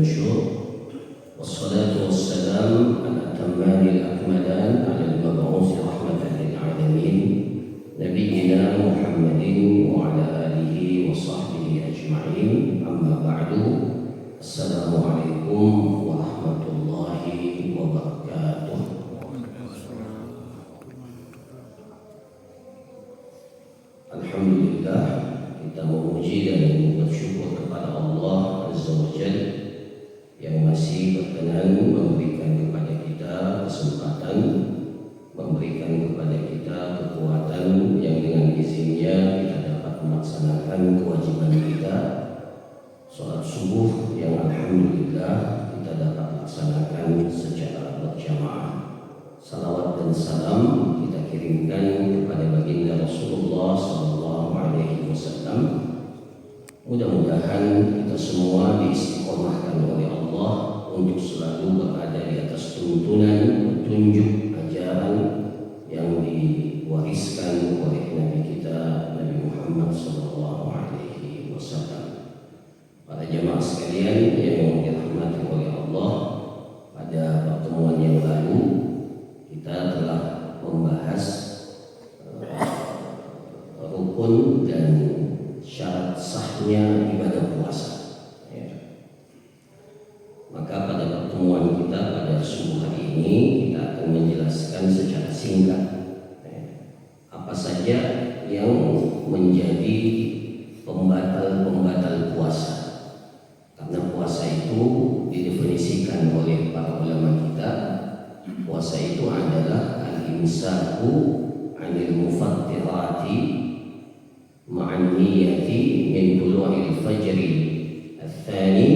masyhur. Wassalatu wassalamu ala tammamil akmalan ala al-mab'uts rahmatan lil alamin nabiyyina Muhammadin wa ala alihi wa sahbihi ajma'in. Amma ba'du. Assalamualaikum warahmatullahi wabarakatuh. Alhamdulillah, kita memuji dan bersyukur kepada Allah Azza wa Jalla yang masih berkenan memberikan kepada kita kesempatan, memberikan kepada kita kekuatan yang dengan izinnya kita dapat melaksanakan kewajiban kita. Salat subuh yang alhamdulillah kita dapat laksanakan secara berjamaah. Salawat dan salam kita kirimkan kepada baginda Rasulullah SAW. Mudah-mudahan kita semua diistiqomahkan oleh Allah untuk selalu berada di atas tuntunan, petunjuk, ajaran yang diwariskan oleh Nabi kita Nabi Muhammad SAW. Para jemaah sekalian yang dirahmati oleh Allah, pada pertemuan yang lalu kita telah membahas rukun dan syarat sahnya ibadah puasa. Maka pada pertemuan kita pada subuh hari ini kita akan menjelaskan secara singkat apa saja yang menjadi pembatal puasa. Karena puasa itu didefinisikan oleh para ulama kita, puasa itu adalah al-imsaku 'anil mufattirati ma'an niyati min tulu'il fajri ats-tsani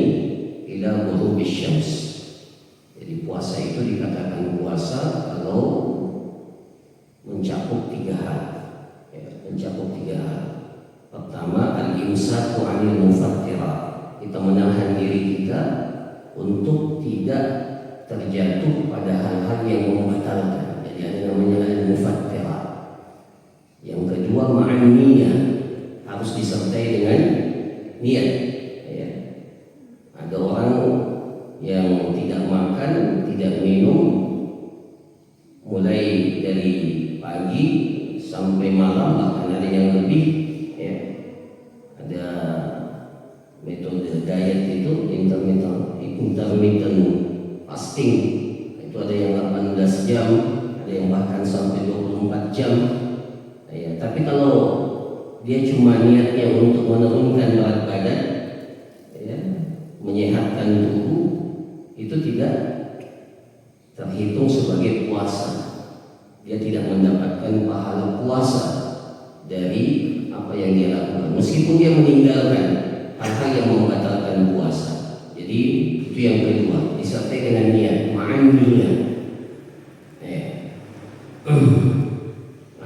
ila ghurubish syams. Jadi puasa itu dikatakan puasa kalau mencakup 3 hal. Mencakup 3 hal. Pertama, al-imsaku 'anil mufattirat. Kita menahan diri kita untuk tidak terjatuh pada hal-hal yang membatalkan. Jadi ada namanya al-mufattirat. Yang kedua, ma'an niyah, harus disertai dengan niat. Ada orang yang tidak makan, tidak minum mulai dari pagi sampai malam, bahkan ada yang lebih. Ada metode diet itu intermittent fasting. Itu ada yang 18 jam, ada yang bahkan sampai 24 jam. Tapi kalau dia cuma niatnya untuk menurunkan berat badan, menyehatkan tubuh, itu tidak terhitung sebagai puasa. Dia tidak mendapatkan pahala puasa dari apa yang dia lakukan, meskipun dia meninggalkan hal-hal yang membatalkan puasa. Jadi itu yang kedua, disertai dengan niat, ma'an niyah.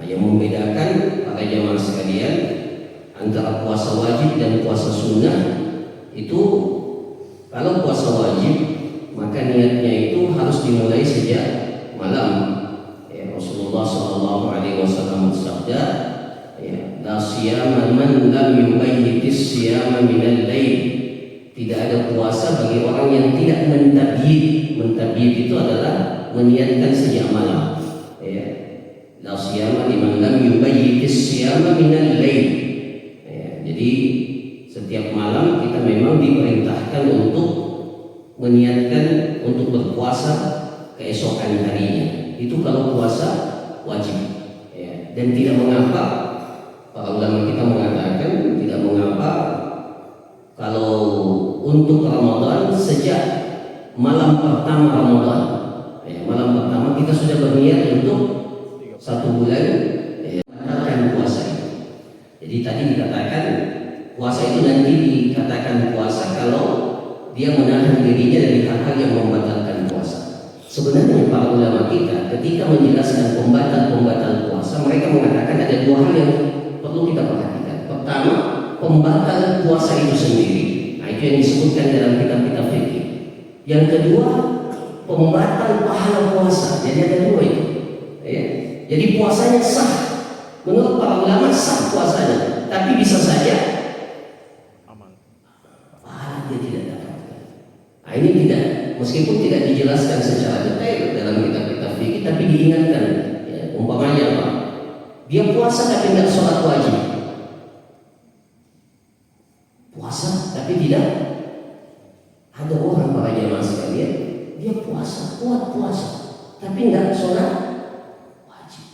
Yang membedakan para jemaah sekalian antara puasa wajib dan puasa sunnah itu, kalau puasa wajib maka niatnya itu harus dimulai sejak malam. Rasulullah SAW bersabda, la siyama man lam yubayyitis siyama minal lail. Tidak ada puasa bagi orang yang tidak mentabyid. Mentabyid itu adalah meniatkan sejak malam. La siyama liman lam yubayyitis siyama minal lail. Jadi setiap malam kita memang diperintahkan untuk meniatkan untuk berpuasa keesokan harinya. Itu kalau puasa wajib. Dan tidak mengapa, para ulama kita mengatakan tidak mengapa kalau untuk Ramadan sejak malam pertama Ramadan, malam pertama kita sudah berniat untuk 1 bulan menjalankan puasa itu. Jadi tadi dikatakan puasa itu nanti dikatakan puasa kalau dia menahan dirinya dari hal-hal yang membatalkan puasa. Sebenarnya para ulama kita ketika menjelaskan pembatal puasa, mereka mengatakan ada 2 hal yang perlu kita perhatikan. Pertama, pembatal puasa itu sendiri. Itu yang disebutkan dalam kitab-kitab fikih. Yang kedua, pembatal pahala puasa. Jadi ada 2 itu. Jadi puasanya sah. Menurut para ulama sah puasanya, tapi bisa saja pahala dia tidak dapatkan. Nah, ini tidak, meskipun tidak dijelaskan secara detail dalam kitab-kitab fikih, tapi diingatkan. Ya, umpamanya apa? Dia puasa tapi tidak sholat wajib. Puasa tapi tidak. Ada orang para jamaah sekalian, dia puasa, kuat puasa, tapi tidak sholat wajib.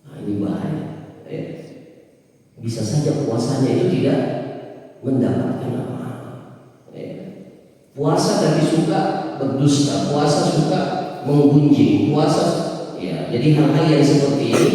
Nah, ini bahaya. Ya. Bisa saja puasanya itu tidak mendapatkan apa-apa. Ya. Puasa tapi suka berdusta, puasa suka menggunjing, puasa. Ya, jadi hal-hal yang seperti ini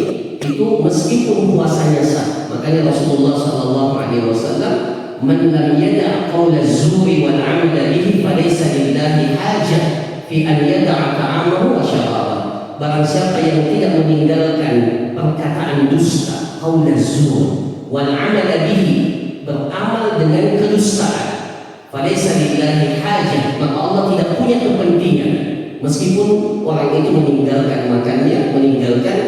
itu meskipun puasanya sah, makanya Rasulullah SAW, "Man lam yada' qawla az-zuri wal 'amala bihi falaysa lillahi hajah fi an yada'a ta'amahu wa syarabahu." Barang siapa yang tidak meninggalkan perkataan dusta, qawla az-zur wal 'amala bihi, beramal dengan kedustaan, falaysa lillahi hajah, maka Allah tidak punya kepentingan meskipun orang itu meninggalkan makannya, meninggalkan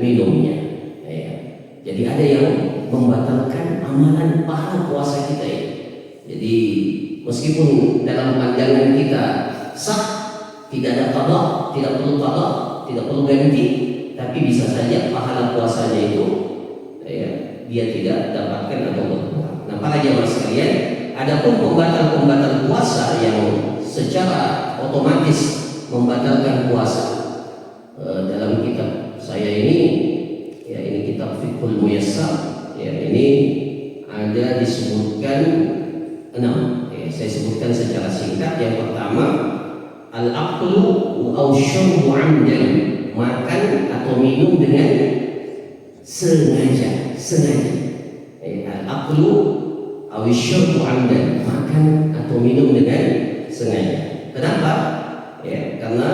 minumnya. Ya. Jadi ada yang membatalkan amalan pahala puasa kita ini. Jadi meskipun dalam pandangan kita sah, tidak ada qada, tidak perlu qada, tidak perlu ganti, tapi bisa saja pahala puasanya itu ya, dia tidak dapatkan atau berkurang. Nah, para jamaah sekalian, adapun pembatal-pembatal puasa yang secara otomatis membatalkan puasa, dalam kitab saya ini, ya ini kitab Fiqhul Muyassar, ya ini ada disebutkan 6. Ya, saya sebutkan secara singkat. Yang pertama, al-aqlu aw syurbu 'amdan, makan atau minum dengan sengaja. Al-aqlu aw syurbu 'amdan, makan atau minum dengan sengaja. Kenapa? Ya, karena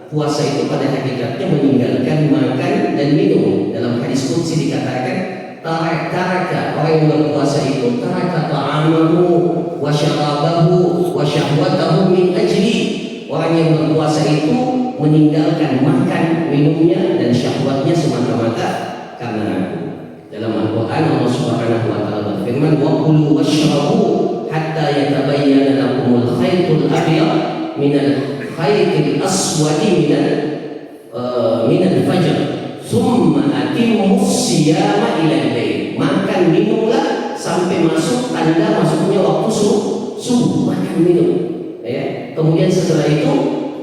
puasa itu pada hakikatnya meninggalkan makan dan minum. Dalam hadis qudsi dikatakan, taraka, orang yang berpuasa itu taraka ta'amahu wa syarabahu wa syahwatahu min ajli. Orang yang berpuasa itu meninggalkan makan, minumnya dan syahwatnya semata-mata karena aku. Dalam Al-Quran Allah Subhanahu wa ta'ala berfirman, wa kulu washrabu hatta yatabayyana lakumul khaytul abyad minal khaytil aswadi minal fajr thumma atimmus siyama ila al-lail. Makan minumlah sampai masuk tanda masuknya waktu subuh, makan minum. Ya. Kemudian setelah itu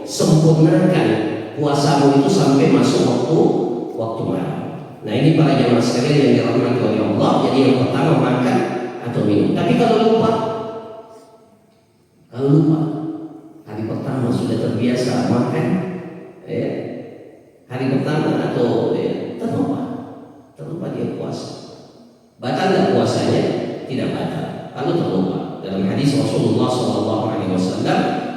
sempurnakan puasamu itu sampai masuk waktu malam. Nah, ini para jamaah sekalian yang dirahmati oleh Allah. Jadi yang pertama makan atau minum. Tapi kalau lupa hari pertama sudah terbiasa makan, ya, hari pertama atau ya, terlupa dia puasa, batal nggak puasanya? Tidak batal kalau terlupa. Dalam hadis Rasulullah SAW,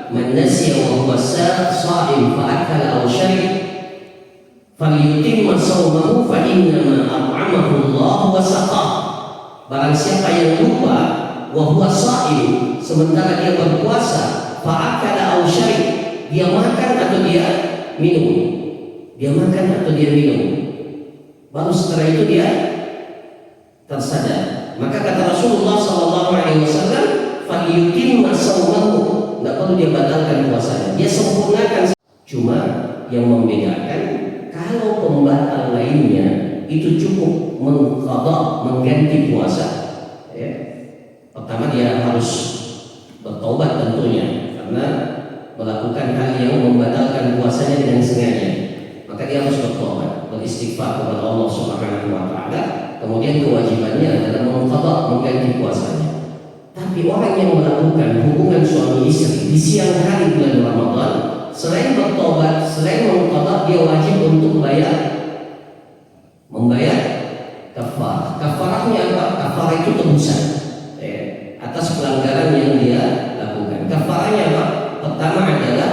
"Man nasiya wa huwa sha'im fa akala aw syarib falyutimma shawmahu fa innama at'amahu Allah wa saqah." Barang siapa yang lupa wa huwa sha'im, sementara dia berpuasa, fa'akala aw syarib, dia makan atau dia minum, baru setelah itu dia tersadar, maka kata Rasulullah SAW, falyutimma shawmahu, tidak perlu dia batalkan puasanya, dia sempurnakan. Cuma yang membedakan, kalau pembatal lainnya itu cukup mengganti puasa, ya. Pertama dia harus bertobat tentunya, karena melakukan hal yang membatalkan puasanya dengan sengaja, maka dia harus bertobat, beristighfar kepada Allah Subhanahu wa ta'ala. Kemudian kewajibannya adalah mengganti puasanya. Tapi orang yang melakukan hubungan suami istri di siang hari bulan Ramadan, selain bertobat, selain mengqadha, dia wajib untuk membayar kafarah. Kafarahnya apa? Kafarah itu tebusan atas pelanggaran yang dia lakukan. Kafarahnya apa? Pertama adalah,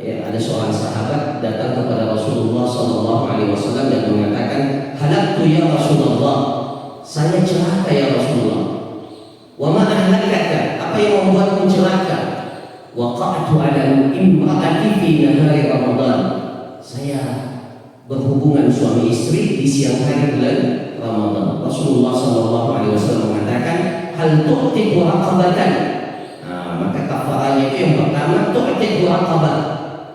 ada seorang sahabat datang kepada Rasulullah SAW dan mengatakan, halaktu ya Rasulullah, saya celaka ya Rasulullah. Wa ma ahlakaka, apa yang membuatmu celaka? Waqa'tu ala imra'ati fi nahari Ramadan, saya berhubungan suami istri di siang hari bulan Ramadan. Rasulullah SAW mengatakan, hal tu'tiku raqabatan. Maka kafarahnya itu yang pertama yaitu Aqabah.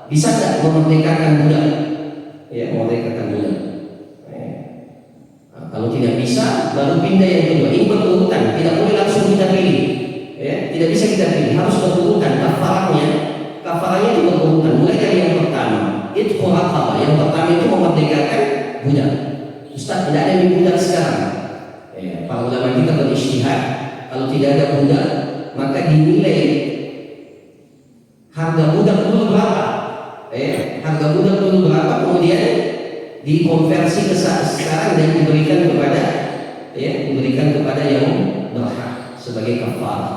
Bisa nggak memerdekakan budak? Ya, memerdekakan budak. Nah, kalau tidak bisa, baru pindah yang kedua. Ini berurutan, tidak boleh langsung kita pilih. Ya, tidak bisa kita pilih, harus berurutan. Kafarahnya itu berurutan. Mulai dari yang pertama, itu Aqabah. Yang pertama itu memerdekakan budak. Ustaz, tidak ada yang budak sekarang. Ya, para ulama kita berijtihad, kalau tidak ada budak, maka dinilai harga budak dulu berapa. Harga budak dulu berapa, kemudian dikonversi ke sekarang dan diberikan kepada yang berhak sebagai kafarah.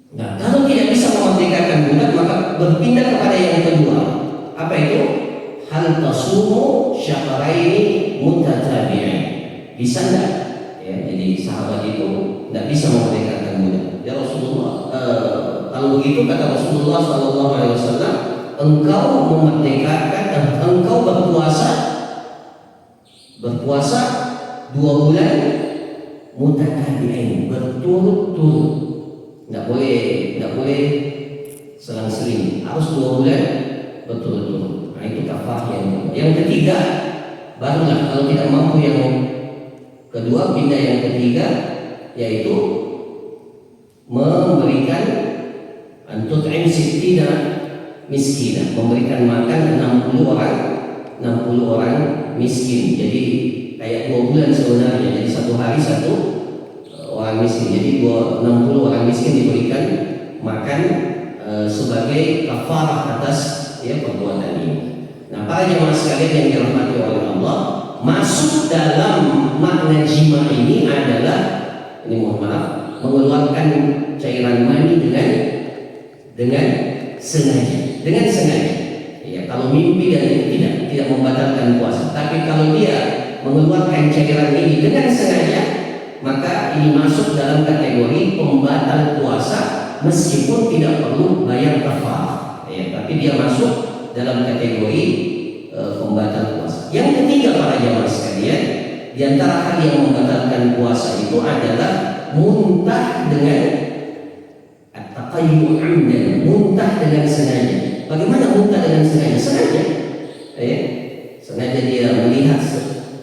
Nah, kalau tidak bisa memerdekakan budak, maka berpindah kepada yang kedua. Apa itu? Hal tasumu syahraini mutatabi'ain. Bisa enggak? Ya, jadi sahabat itu tidak bisa memerdekakan budak. Ya Rasulullah, kalau begitu kata Rasulullah SAW, engkau memerdekakan, engkau berpuasa 2 bulan mutatabi'ain, berturut-turut. Tidak boleh selang-seling, harus 2 bulan berturut-turut. Nah, itu kafarah yang ketiga. Barulah kalau tidak mampu yang kedua, pindah yang ketiga, yaitu memberikan antut'im sittina miskina, memberikan makan 60 orang miskin. Jadi kayak 2 bulan sebenarnya. Jadi 1 hari 1 orang miskin. Jadi 60 orang miskin diberikan makan sebagai kafarah atas perbuatan ini. Nah, para jemaah sekalian yang dirahmati oleh Allah, masuk dalam makna jima ini adalah, mengeluarkan cairan mani dengan sengaja. Ya, kalau mimpi dan itu tidak membatalkan puasa. Tapi kalau dia mengeluarkan cairan ini dengan sengaja, maka ini masuk dalam kategori pembatal puasa meskipun tidak perlu bayar kafarah. Ya, tapi dia masuk dalam kategori pembatal puasa. Yang ketiga para jamaah sekalian, di antara hal yang membatalkan puasa itu adalah muntah dengan at-taqayyu 'amdan, muntah dengan sengaja. Bagaimana muntah dengan sengaja? Sengaja dia melihat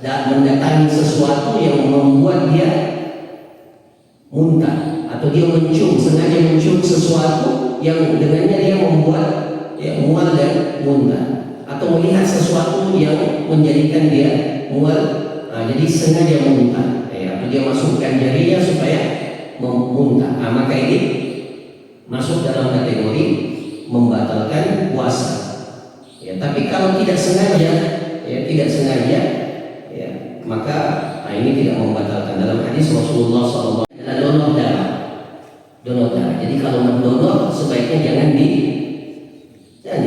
dan mendatangi sesuatu yang membuat dia muntah, atau dia sengaja mencium sesuatu yang dengannya dia membuat mual dan muntah, atau melihat sesuatu yang menjadikan dia mual. Nah, jadi sengaja muntah, atau dia masukkan jarinya supaya muntah. Nah, maka ini masuk dalam kategori membatalkan puasa. Ya, tapi kalau tidak sengaja, maka ini tidak membatalkan. Dalam hadis Rasulullah SAW adalah donor darah. Jadi kalau mendonor sebaiknya jangan di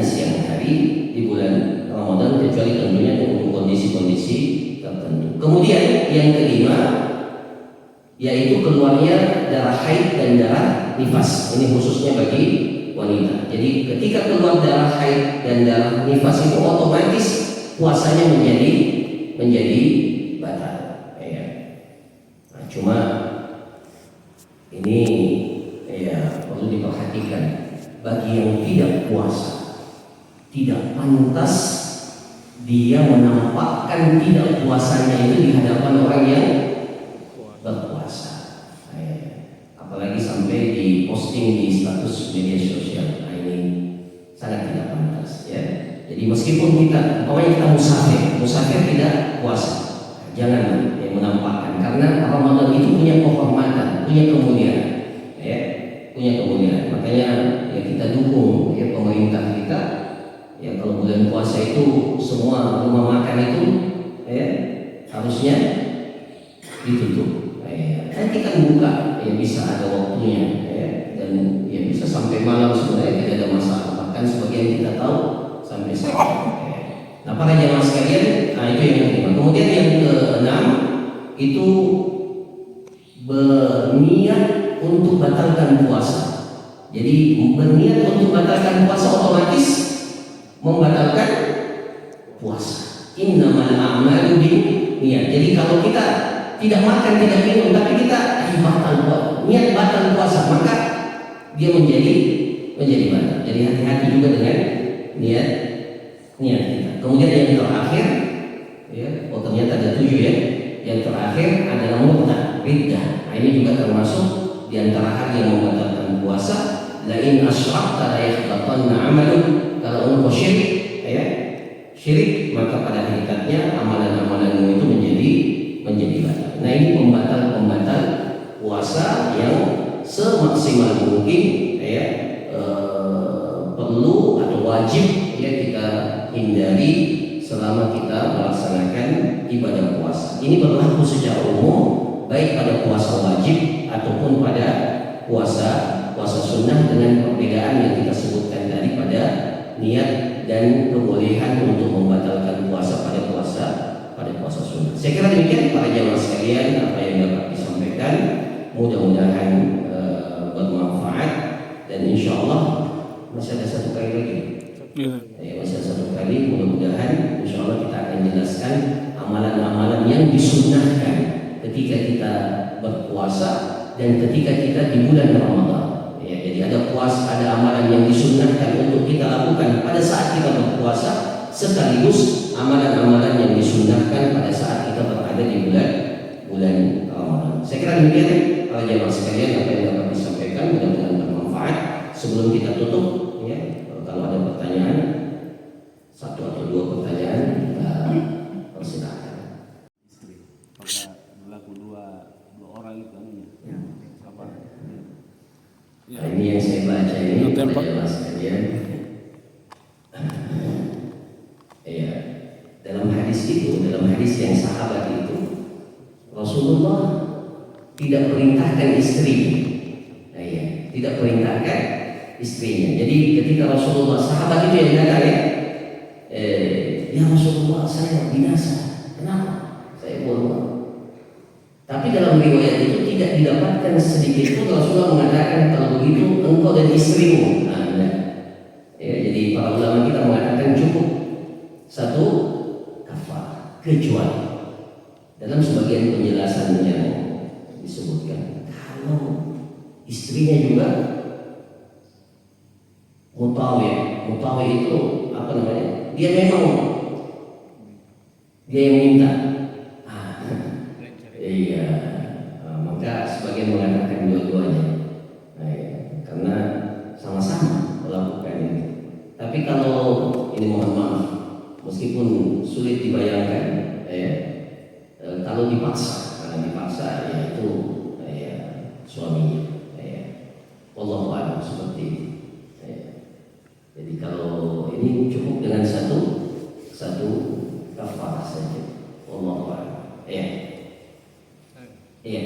siang hari di bulan Ramadan, kecuali tentunya untuk kondisi-kondisi tertentu. Kemudian yang kelima, yaitu keluarnya darah haid dan darah nifas. Ini khususnya bagi wanita. Jadi ketika keluar darah haid dan darah nifas itu otomatis puasanya menjadi batal. Nah, cuma ini perlu diperhatikan, bagi yang tidak puasa, tidak pantas dia menampakkan tidak puasanya itu di hadapan orang yang berpuasa. Apalagi sampai diposting di status media sosial. Nah, ini sangat tidak pantas, ya. Jadi meskipun kita musafir tidak puasa, jangan menampakkan, karena Ramadan itu punya kehormatan, punya kemuliaan, Makanya kita dukung pemerintah kita. Kalau bulan puasa itu semua rumah makan itu harusnya ditutup. Nanti kan buka, bisa ada waktunya, dan bisa sampai malam sebenarnya tidak ada masalah. Bahkan sebagian kita tahu sampai sekarang. Nah, para jamaah sekalian, itu yang kelima. Kemudian yang keenam itu berniat untuk batalkan puasa. Jadi berniat untuk batalkan puasa otomatis membatalkan puasa. Innamal a'malu binniyat. Jadi kalau kita tidak makan, tidak minum, tapi kita niat batal puasa, maka dia menjadi menjadi batal. Jadi hati-hati juga dengan niat kita. Kemudian yang terakhir, ya, oh ternyata ada 7 ya. Yang terakhir adalah murtad, riddah. Nah, ini juga termasuk di antara hal yang membatalkan puasa. Lain asyrakta la yahbatanna 'amaluk. Kalau engkau syirik, ya, syirik, maka pada hakikatnya amalan-amalanmu itu menjadi batal. Nah, ini pembatal puasa yang semaksimal mungkin, ya, perlu atau wajib, ya, kita hindari selama kita melaksanakan ibadah puasa. Ini berlaku secara umum, baik pada puasa wajib ataupun pada puasa sunnah, dengan perbedaan yang kita sebutkan tadi pada niat dan kebolehan untuk membatalkan puasa pada puasa sunnah. Saya kira demikian para jamaah sekalian apa yang dapat disampaikan. Mudah-mudahan bermanfaat, dan insya Allah masih ada satu kali lagi. Masih ada satu kali. Mudah-mudahan insya Allah kita akan jelaskan amalan-amalan yang disunnahkan ketika kita berpuasa dan ketika kita di bulan Ramadan. Ya, jadi ada amalan yang disunnahkan untuk kita lakukan pada saat kita berpuasa, sekaligus amalan-amalan yang disunnahkan pada saat kita berada di bulan Ramadan. Saya kira demikian para jamaah sekalian apa yang dapat disampaikan, mudah-mudahan bermanfaat. Sebelum kita tutup, ya, kalau ada pertanyaan, 1 atau 2 pertanyaan, kita persilakan. Berlaku dua orang itu apa? Nah, ini yang saya baca ini para jamaah sekalian. Ya, dalam hadis yang sahabat itu, Rasulullah tidak perintahkan istrinya. Nah, ya, tidak perintahkan istrinya. Jadi ketika Rasulullah, sahabat itu yang datang, ya Rasulullah, saya binasa. Kenapa? Saya bunuh. Tapi dalam riwayat itu tidak didapatkan sedikit pun Rasulullah mengatakan kalau begitu engkau dan istrimu. Nah, ya, jadi para ulama kita mengatakan cukup 1 kafar, kecuali dalam sebagian penjelasan yang disebutkan kalau istrinya juga mutawwi itu apa namanya? Dia yang minta. Iya, maka sebagian mengatakan dua-duanya. Nah, ya, karena sama-sama melakukan ini. Tapi kalau ini, mohon maaf, meskipun sulit dibayangkan, ya, kalau dipaksa ya itu, ya, suaminya, ya, wallahu a'lam seperti itu. Ya. Jadi kalau ini cukup dengan satu kafarah saja, wallahu a'lam. Ya. Iya.